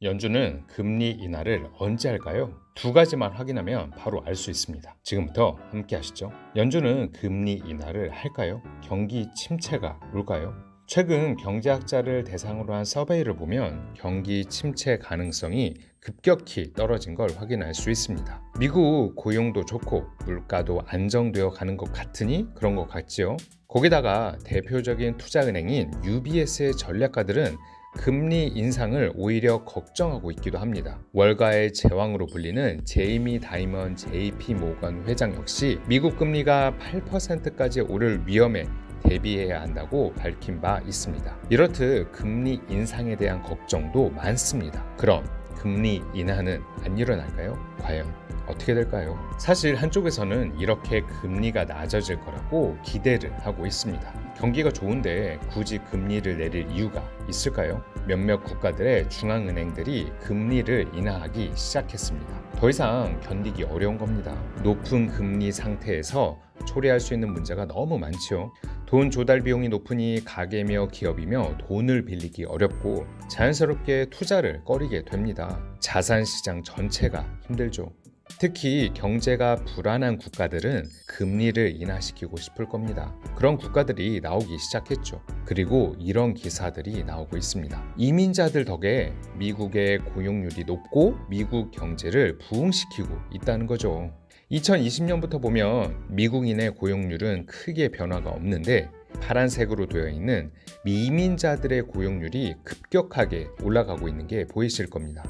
연준은 금리 인하를 언제 할까요? 두 가지만 확인하면 바로 알 수 있습니다. 지금부터 함께 하시죠. 연준은 금리 인하를 할까요? 경기 침체가 올까요? 최근 경제학자를 대상으로 한 서베이를 보면 경기 침체 가능성이 급격히 떨어진 걸 확인할 수 있습니다. 미국 고용도 좋고 물가도 안정되어 가는 것 같으니 그런 것 같지요. 거기다가 대표적인 투자은행인 UBS의 전략가들은 금리 인상을 오히려 걱정하고 있기도 합니다. 월가의 제왕으로 불리는 제이미 다이먼 JP 모건 회장 역시 미국 금리가 8%까지 오를 위험에 대비해야 한다고 밝힌 바 있습니다. 이렇듯 금리 인상에 대한 걱정도 많습니다. 그럼 금리 인하는 안 일어날까요? 과연 어떻게 될까요? 사실 한쪽에서는 이렇게 금리가 낮아질 거라고 기대를 하고 있습니다. 경기가 좋은데 굳이 금리를 내릴 이유가 있을까요? 몇몇 국가들의 중앙은행들이 금리를 인하하기 시작했습니다. 더 이상 견디기 어려운 겁니다. 높은 금리 상태에서 초래할 수 있는 문제가 너무 많지요. 돈 조달 비용이 높으니 가게며 기업이며 돈을 빌리기 어렵고 자연스럽게 투자를 꺼리게 됩니다. 자산 시장 전체가 힘들죠. 특히 경제가 불안한 국가들은 금리를 인하시키고 싶을 겁니다. 그런 국가들이 나오기 시작했죠. 그리고 이런 기사들이 나오고 있습니다. 이민자들 덕에 미국의 고용률이 높고 미국 경제를 부흥시키고 있다는 거죠. 2020년부터 보면 미국인의 고용률은 크게 변화가 없는데 파란색으로 되어 있는 미민자들의 고용률이 급격하게 올라가고 있는 게 보이실 겁니다.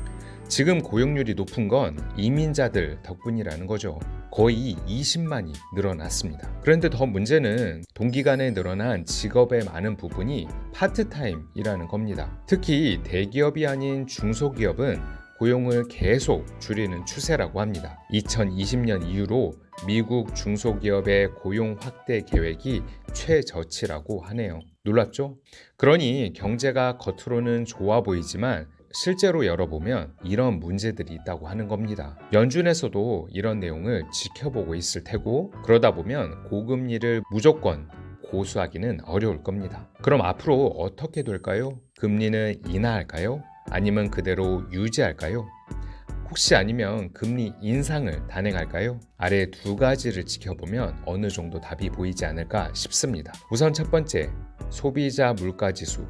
지금 고용률이 높은 건 이민자들 덕분이라는 거죠. 거의 20만이 늘어났습니다. 그런데 더 문제는 동기간에 늘어난 직업의 많은 부분이 파트타임이라는 겁니다. 특히 대기업이 아닌 중소기업은 고용을 계속 줄이는 추세라고 합니다. 2020년 이후로 미국 중소기업의 고용 확대 계획이 최저치라고 하네요. 놀랍죠? 그러니 경제가 겉으로는 좋아 보이지만 실제로 열어보면 이런 문제들이 있다고 하는 겁니다. 연준에서도 이런 내용을 지켜보고 있을 테고 그러다 보면 고금리를 무조건 고수하기는 어려울 겁니다. 그럼 앞으로 어떻게 될까요? 금리는 인하할까요? 아니면 그대로 유지할까요? 혹시 아니면 금리 인상을 단행할까요? 아래 두 가지를 지켜보면 어느 정도 답이 보이지 않을까 싶습니다. 우선 첫 번째, 소비자 물가지수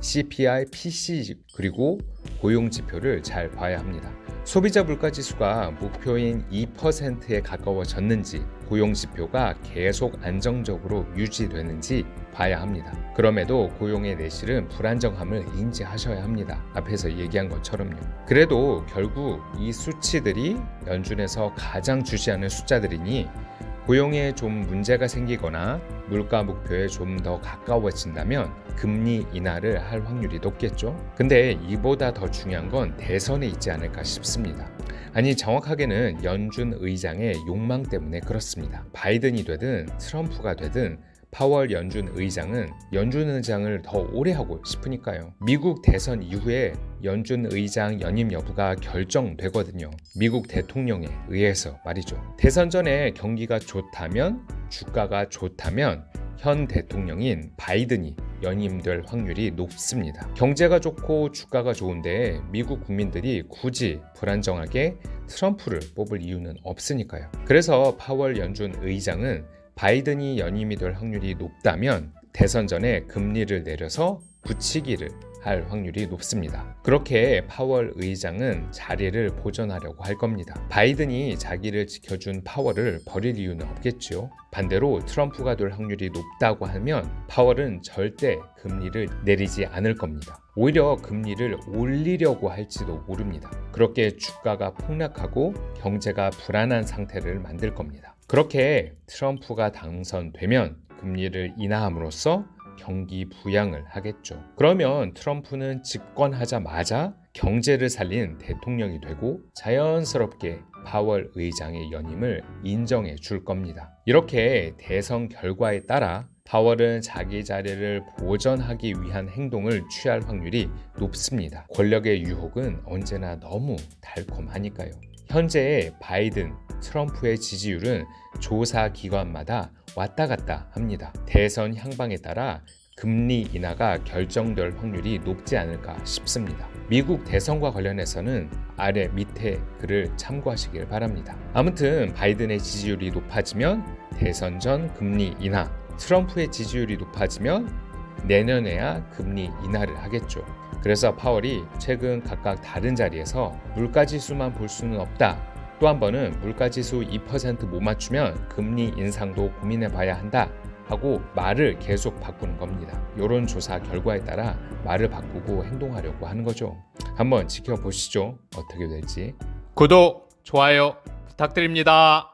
CPI, PCE 그리고 고용지표를 잘 봐야 합니다. 소비자 물가지수가 목표인 2%에 가까워졌는지 고용지표가 계속 안정적으로 유지되는지 봐야 합니다. 그럼에도 고용의 내실은 불안정함을 인지하셔야 합니다. 앞에서 얘기한 것처럼요. 그래도 결국 이 수치들이 연준에서 가장 주시하는 숫자들이니 고용에 좀 문제가 생기거나 물가 목표에 좀 더 가까워진다면 금리 인하를 할 확률이 높겠죠. 근데 이보다 더 중요한 건 대선에 있지 않을까 싶습니다. 아니 정확하게는 연준 의장의 욕망 때문에 그렇습니다. 바이든이 되든 트럼프가 되든 파월 연준 의장은 연준 의장을 더 오래 하고 싶으니까요. 미국 대선 이후에 연준 의장 연임 여부가 결정되거든요. 미국 대통령에 의해서 말이죠. 대선 전에 경기가 좋다면, 주가가 좋다면 현 대통령인 바이든이 연임될 확률이 높습니다. 경제가 좋고 주가가 좋은데 미국 국민들이 굳이 불안정하게 트럼프를 뽑을 이유는 없으니까요. 그래서 파월 연준 의장은 바이든이 연임이 될 확률이 높다면 대선 전에 금리를 내려서 붙이기를 할 확률이 높습니다. 그렇게 파월 의장은 자리를 보존하려고 할 겁니다. 바이든이 자기를 지켜준 파월을 버릴 이유는 없겠죠. 반대로 트럼프가 될 확률이 높다고 하면 파월은 절대 금리를 내리지 않을 겁니다. 오히려 금리를 올리려고 할지도 모릅니다. 그렇게 주가가 폭락하고 경제가 불안한 상태를 만들 겁니다. 그렇게 트럼프가 당선되면 금리를 인하함으로써 경기 부양을 하겠죠. 그러면 트럼프는 집권하자마자 경제를 살린 대통령이 되고 자연스럽게 파월 의장의 연임을 인정해 줄 겁니다. 이렇게 대선 결과에 따라 파월은 자기 자리를 보전하기 위한 행동을 취할 확률이 높습니다. 권력의 유혹은 언제나 너무 달콤하니까요. 현재 바이든, 트럼프의 지지율은 조사 기관마다 왔다 갔다 합니다. 대선 향방에 따라 금리 인하가 결정될 확률이 높지 않을까 싶습니다. 미국 대선과 관련해서는 아래 밑에 글을 참고하시길 바랍니다. 아무튼 바이든의 지지율이 높아지면 대선 전 금리 인하, 트럼프의 지지율이 높아지면 내년에야 금리 인하를 하겠죠. 그래서 파월이 최근 각각 다른 자리에서 물가지수만 볼 수는 없다. 또 한 번은 물가지수 2% 못 맞추면 금리 인상도 고민해 봐야 한다 하고 말을 계속 바꾸는 겁니다. 이런 조사 결과에 따라 말을 바꾸고 행동하려고 하는 거죠. 한번 지켜보시죠. 어떻게 될지. 구독, 좋아요 부탁드립니다.